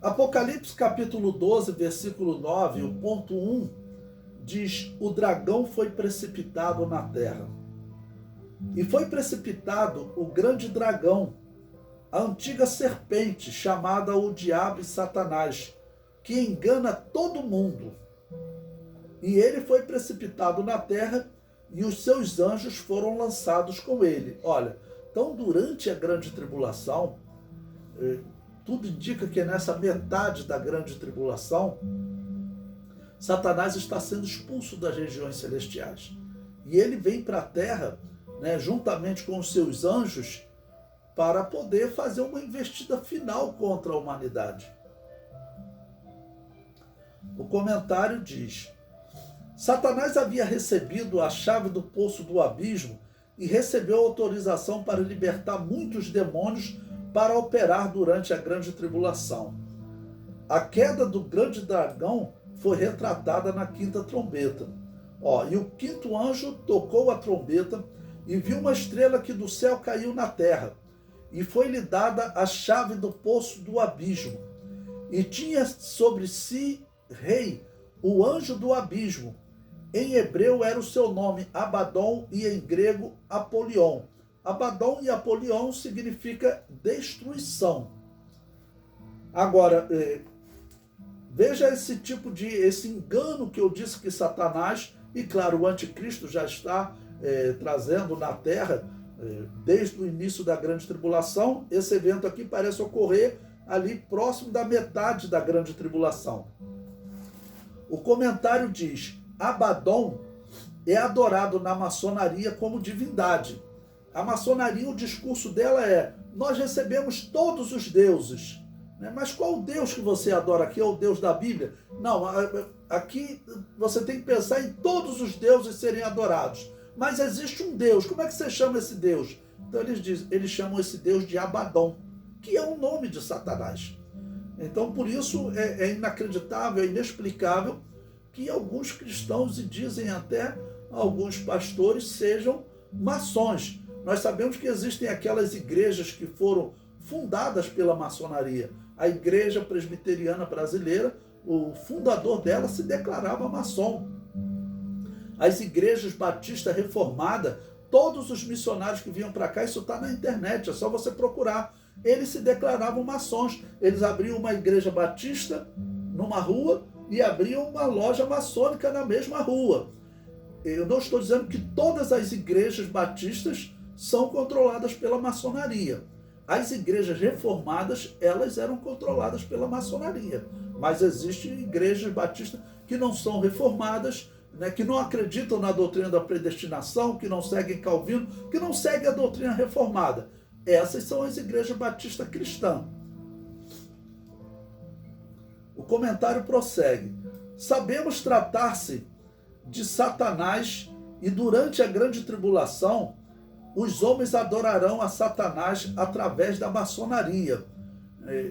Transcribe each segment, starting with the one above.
Apocalipse capítulo 12, versículo 9, o ponto 1, diz: o dragão foi precipitado na terra. E foi precipitado o grande dragão, a antiga serpente, chamada o diabo e Satanás, que engana todo mundo. E ele foi precipitado na terra e os seus anjos foram lançados com ele. Olha, então durante a grande tribulação, tudo indica que nessa metade da grande tribulação, Satanás está sendo expulso das regiões celestiais. E ele vem para a terra, né, juntamente com os seus anjos, para poder fazer uma investida final contra a humanidade. O comentário diz: Satanás havia recebido a chave do poço do abismo e recebeu autorização para libertar muitos demônios para operar durante a grande tribulação. A queda do grande dragão foi retratada na quinta trombeta. E o quinto anjo tocou a trombeta e viu uma estrela que do céu caiu na terra, e foi-lhe dada a chave do poço do abismo. E tinha sobre si rei, o anjo do abismo. Em hebreu era o seu nome Abaddon e em grego Apolion. Abaddon e Apolion significa destruição. Agora, veja esse engano que eu disse que Satanás, e claro, o anticristo já está trazendo na terra, desde o início da grande tribulação. Esse evento aqui parece ocorrer ali próximo da metade da grande tribulação. O comentário diz: Abaddon é adorado na maçonaria como divindade. A maçonaria, o discurso dela é: nós recebemos todos os deuses. Mas qual o Deus que você adora aqui? É o Deus da Bíblia? Não, aqui você tem que pensar em todos os deuses serem adorados. Mas existe um Deus. Como é que você chama esse Deus? Então eles chamam esse Deus de Abaddon, que é o nome de Satanás. Então por isso é inacreditável, é inexplicável que alguns cristãos, e dizem até alguns pastores, sejam maçons. Nós sabemos que existem aquelas igrejas que foram fundadas pela maçonaria. A Igreja Presbiteriana Brasileira, o fundador dela se declarava maçom. As igrejas batista reformada, todos os missionários que vinham para cá, isso está na internet, é só você procurar. Eles se declaravam maçons. Eles abriam uma igreja batista numa rua e abriam uma loja maçônica na mesma rua. Eu não estou dizendo que todas as igrejas batistas são controladas pela maçonaria. As igrejas reformadas, elas eram controladas pela maçonaria. Mas existem igrejas batistas que não são reformadas, que não acreditam na doutrina da predestinação, que não seguem Calvino, que não seguem a doutrina reformada. Essas são as igrejas batistas cristãs. O comentário prossegue: sabemos tratar-se de Satanás, e durante a grande tribulação os homens adorarão a Satanás através da maçonaria.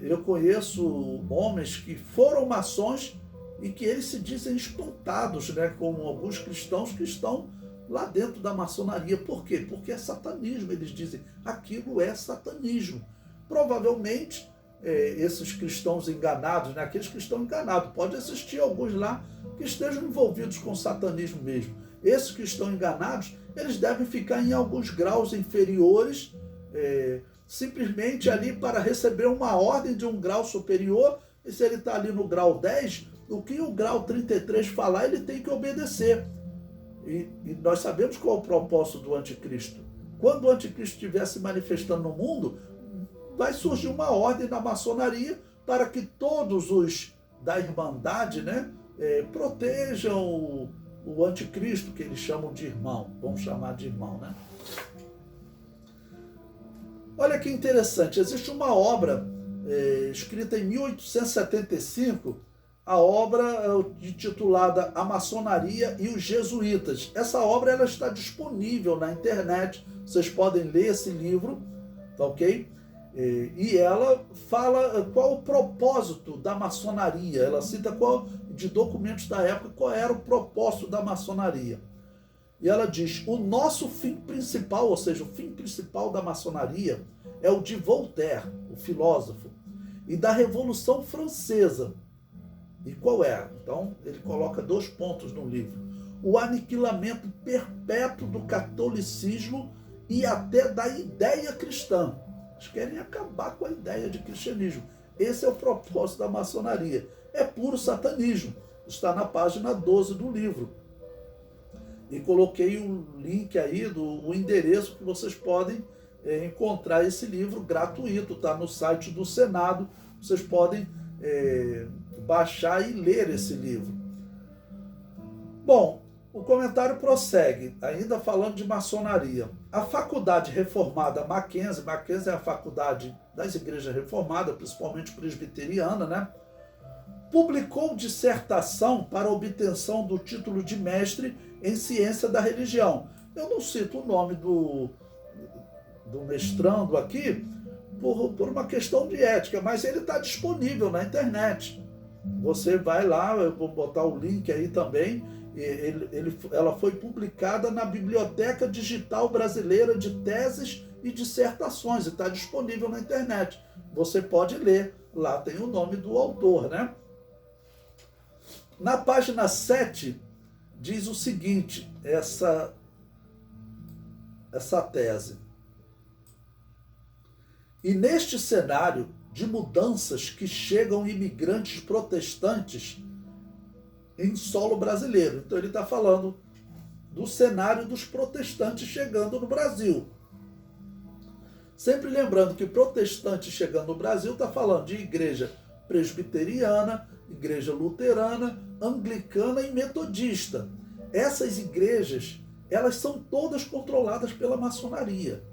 Eu conheço homens que foram maçons e que eles se dizem espantados, com alguns cristãos que estão lá dentro da maçonaria. Por quê? Porque é satanismo. Eles dizem: aquilo é satanismo. Provavelmente, esses cristãos enganados, aqueles que estão enganados, pode existir alguns lá que estejam envolvidos com satanismo mesmo. Esses que estão enganados, eles devem ficar em alguns graus inferiores, simplesmente ali para receber uma ordem de um grau superior, e se ele está ali no grau 10, o que o grau 33 falar, ele tem que obedecer. E nós sabemos qual é o propósito do anticristo. Quando o anticristo estiver se manifestando no mundo, vai surgir uma ordem na maçonaria para que todos os da Irmandade, protejam o anticristo, que eles chamam de irmão. Vamos chamar de irmão, Olha que interessante, existe uma obra escrita em 1875, a obra intitulada A Maçonaria e os Jesuítas. Essa obra ela está disponível na internet, vocês podem ler esse livro, tá ok? E ela fala qual o propósito da maçonaria, ela cita de documentos da época qual era o propósito da maçonaria. E ela diz: o nosso fim principal, ou seja, o fim principal da maçonaria é o de Voltaire, o filósofo. e da Revolução Francesa. E qual é? Então, ele coloca 2 pontos no livro. O aniquilamento perpétuo do catolicismo e até da ideia cristã. Eles querem acabar com a ideia de cristianismo. Esse é o propósito da maçonaria. É puro satanismo. Está na página 12 do livro. E coloquei o link aí, o endereço que vocês podem encontrar esse livro gratuito. Está no site do Senado. Vocês podem baixar e ler esse livro. Bom, o comentário prossegue, ainda falando de maçonaria. A faculdade reformada Mackenzie é a faculdade das igrejas reformadas, principalmente presbiteriana, né? Publicou dissertação para obtenção do título de mestre em ciência da religião. Eu não cito o nome do mestrando aqui por uma questão de ética, mas ele está disponível na internet. Você vai lá, eu vou botar o link aí também. Ela foi publicada na Biblioteca Digital Brasileira de Teses e Dissertações e está disponível na internet. Você pode ler, lá tem o nome do autor, né? Na página 7 diz o seguinte, essa tese. E neste cenário de mudanças que chegam imigrantes protestantes em solo brasileiro. Então ele está falando do cenário dos protestantes chegando no Brasil. Sempre lembrando que protestante chegando no Brasil está falando de igreja presbiteriana, igreja luterana, anglicana e metodista. Essas igrejas, elas são todas controladas pela maçonaria.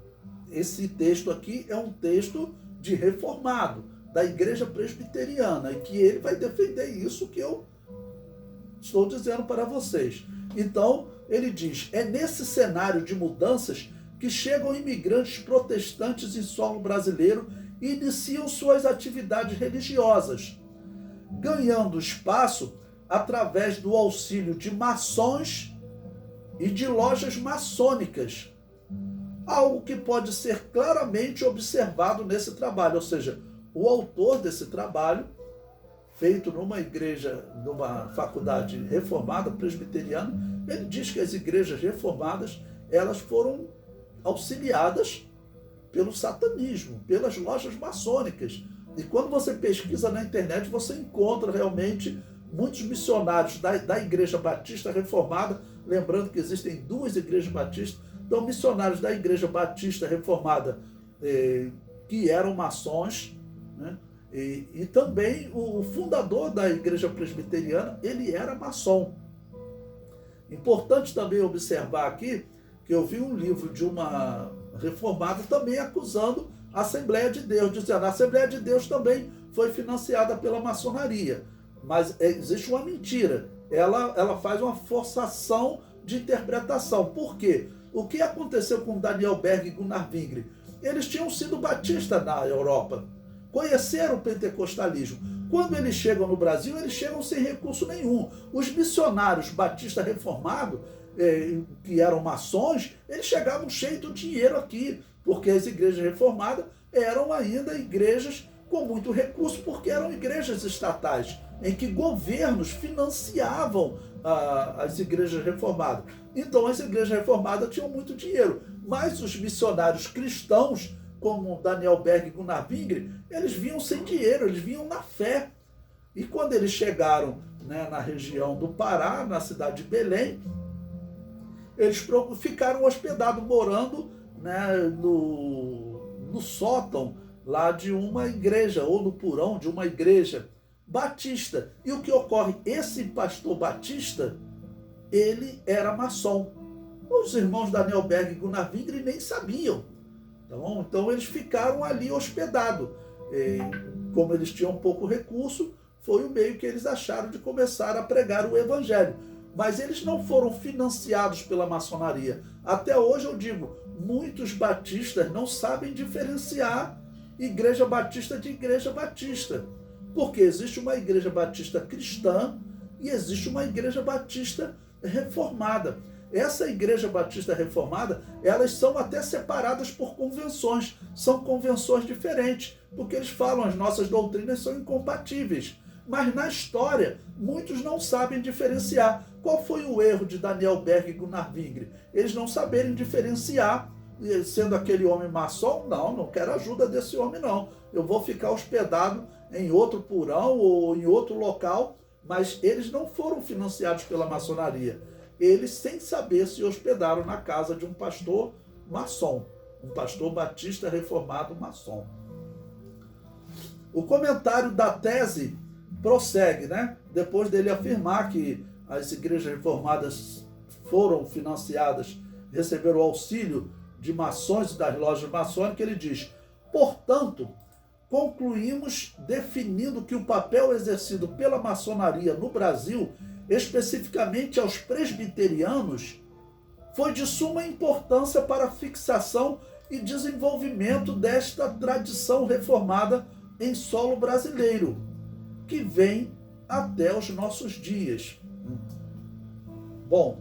Esse texto aqui é um texto de reformado, da igreja presbiteriana, e que ele vai defender isso que eu estou dizendo para vocês. Então, ele diz, é nesse cenário de mudanças que chegam imigrantes protestantes em solo brasileiro e iniciam suas atividades religiosas, ganhando espaço através do auxílio de maçons e de lojas maçônicas, algo que pode ser claramente observado nesse trabalho, ou seja, o autor desse trabalho, feito numa igreja, numa faculdade reformada, presbiteriana, ele diz que as igrejas reformadas, elas foram auxiliadas pelo satanismo, pelas lojas maçônicas. E quando você pesquisa na internet, você encontra realmente muitos missionários da Igreja Batista Reformada, lembrando que existem 2 igrejas batistas, então missionários da Igreja Batista Reformada que eram maçons, né? E também o fundador da Igreja Presbiteriana, ele era maçom. Importante também observar aqui que eu vi um livro de uma reformada também acusando a Assembleia de Deus, dizendo a Assembleia de Deus também foi financiada pela maçonaria. Mas existe uma mentira. Ela faz uma forçação de interpretação. Por quê? O que aconteceu com Daniel Berg e Gunnar Wingre? Eles tinham sido batistas na Europa, conheceram o pentecostalismo. Quando eles chegam no Brasil, eles chegam sem recurso nenhum. Os missionários batistas reformados, que eram maçons, eles chegavam cheios de dinheiro aqui, porque as igrejas reformadas eram ainda igrejas com muito recurso, porque eram igrejas estatais, em que governos financiavam as igrejas reformadas. Então as igrejas reformadas tinham muito dinheiro, mas os missionários cristãos, como Daniel Berg e Gunnar Wingre, eles vinham sem dinheiro, eles vinham na fé. E quando eles chegaram, né, na região do Pará, na cidade de Belém, eles ficaram hospedados, morando, né, no sótão lá de uma igreja, ou no porão de uma igreja batista. E o que ocorre? Esse pastor batista, ele era maçom. Os irmãos Daniel Berg e Gunnar Wingre nem sabiam. Então eles ficaram ali hospedados. Como eles tinham pouco recurso, foi o meio que eles acharam de começar a pregar o evangelho. Mas eles não foram financiados pela maçonaria. Até hoje eu digo, muitos batistas não sabem diferenciar igreja batista de igreja batista. Porque existe uma igreja batista cristã e existe uma igreja batista reformada. essa Igreja Batista Reformada, elas são até separadas por convenções, são convenções diferentes, porque eles falam as nossas doutrinas são incompatíveis. Mas na história, muitos não sabem diferenciar. Qual foi o erro de Daniel Berg e Gunnar Wingre? Eles não saberem diferenciar, sendo aquele homem maçom, não quero ajuda desse homem não. Eu vou ficar hospedado em outro porão ou em outro local, mas eles não foram financiados pela maçonaria. Eles, sem saber, se hospedaram na casa de um pastor maçom, um pastor batista reformado maçom. O comentário da tese prossegue, né? Depois dele afirmar que as igrejas reformadas foram financiadas, receberam o auxílio de maçons e das lojas maçônicas, ele diz: portanto, concluímos definindo que o papel exercido pela maçonaria no Brasil, especificamente aos presbiterianos, foi de suma importância para a fixação e desenvolvimento desta tradição reformada em solo brasileiro, que vem até os nossos dias. Bom,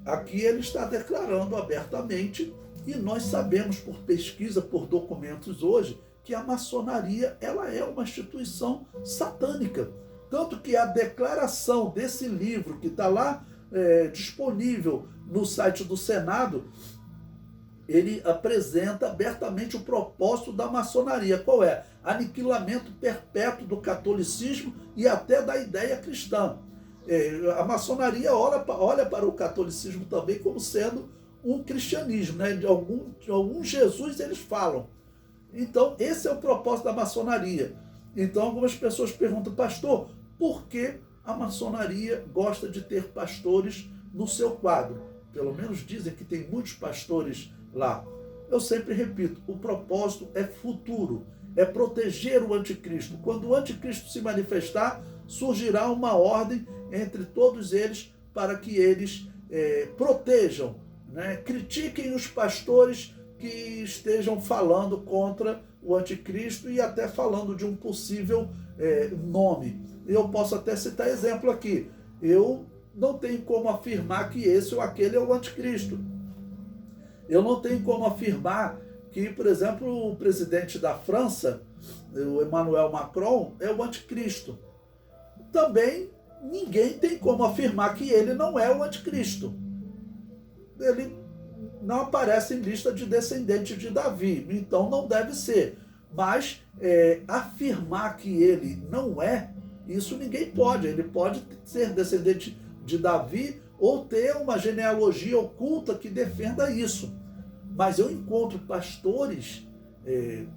aqui ele está declarando abertamente, e nós sabemos por pesquisa, por documentos hoje, que a maçonaria ela é uma instituição satânica. Tanto que a declaração desse livro, que está lá disponível no site do Senado, ele apresenta abertamente o propósito da maçonaria. Qual é? Aniquilamento perpétuo do catolicismo e até da ideia cristã. A maçonaria olha para o catolicismo também como sendo um cristianismo, né? De algum Jesus eles falam. Então, esse é o propósito da maçonaria. Então, algumas pessoas perguntam: pastor, por que a maçonaria gosta de ter pastores no seu quadro? Pelo menos dizem que tem muitos pastores lá. Eu sempre repito, o propósito é futuro, é proteger o anticristo. Quando o anticristo se manifestar, surgirá uma ordem entre todos eles para que eles protejam, né? Critiquem os pastores que estejam falando contra o anticristo e até falando de um possível nome. Eu posso até citar exemplo aqui. Eu não tenho como afirmar que esse ou aquele é o anticristo. Eu não tenho como afirmar que, por exemplo, o presidente da França, o Emmanuel Macron, é o anticristo. Também ninguém tem como afirmar que ele não é o anticristo. Ele não aparece em lista de descendente de Davi, então não deve ser. Mas afirmar que ele não é, isso ninguém pode. Ele pode ser descendente de Davi ou ter uma genealogia oculta que defenda isso. Mas eu encontro pastores,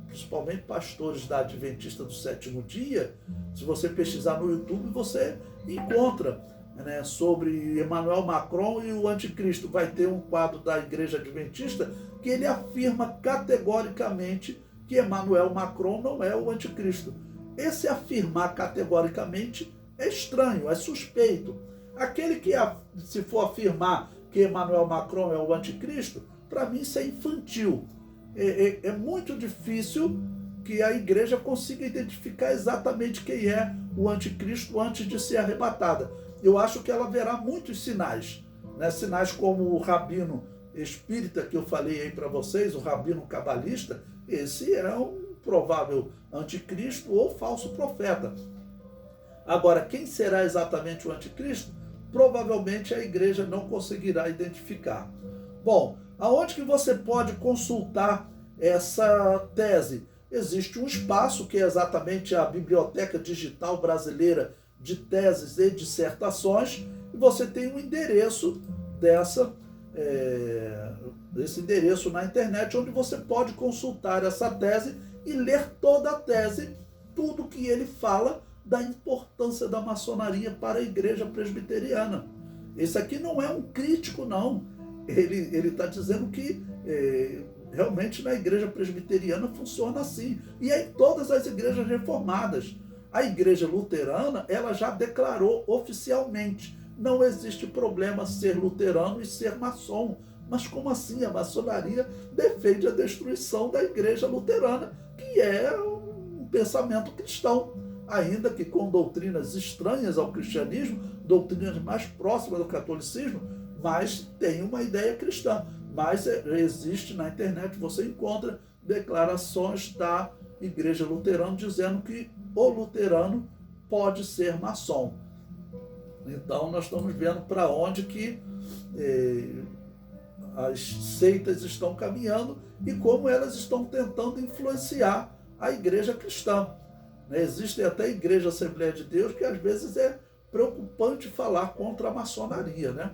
principalmente pastores da Adventista do Sétimo Dia, se você pesquisar no YouTube, você encontra, né, sobre Emmanuel Macron e o anticristo. Vai ter um quadro da Igreja Adventista que ele afirma categoricamente que Emmanuel Macron não é o anticristo. Esse afirmar categoricamente é estranho, é suspeito. Aquele que, se for afirmar que Emmanuel Macron é o anticristo, para mim isso é infantil. É muito difícil que a igreja consiga identificar exatamente quem é o anticristo antes de ser arrebatada. Eu acho que ela verá muitos sinais, né? Sinais como o rabino espírita que eu falei aí para vocês, o rabino cabalista. Esse é um provável anticristo ou falso profeta. Agora, quem será exatamente o anticristo? Provavelmente a igreja não conseguirá identificar. Bom, aonde que você pode consultar essa tese? Existe um espaço que é exatamente a Biblioteca Digital Brasileira de Teses e Dissertações, e você tem um endereço desse endereço na internet, onde você pode consultar essa tese e ler toda a tese, tudo que ele fala da importância da maçonaria para a igreja presbiteriana. Esse aqui não é um crítico, não. Ele está dizendo que realmente na igreja presbiteriana funciona assim. E é em todas as igrejas reformadas. A igreja luterana, ela já declarou oficialmente: não existe problema ser luterano e ser maçom. Mas como assim? A maçonaria defende a destruição da igreja luterana, que é um pensamento cristão, ainda que com doutrinas estranhas ao cristianismo, doutrinas mais próximas do catolicismo, mas tem uma ideia cristã. Mas existe na internet, você encontra declarações da Igreja Luterana dizendo que o luterano pode ser maçom. Então nós estamos vendo para onde que as seitas estão caminhando e como elas estão tentando influenciar a igreja cristã. Existe até a Igreja Assembleia de Deus que às vezes é preocupante falar contra a maçonaria, né?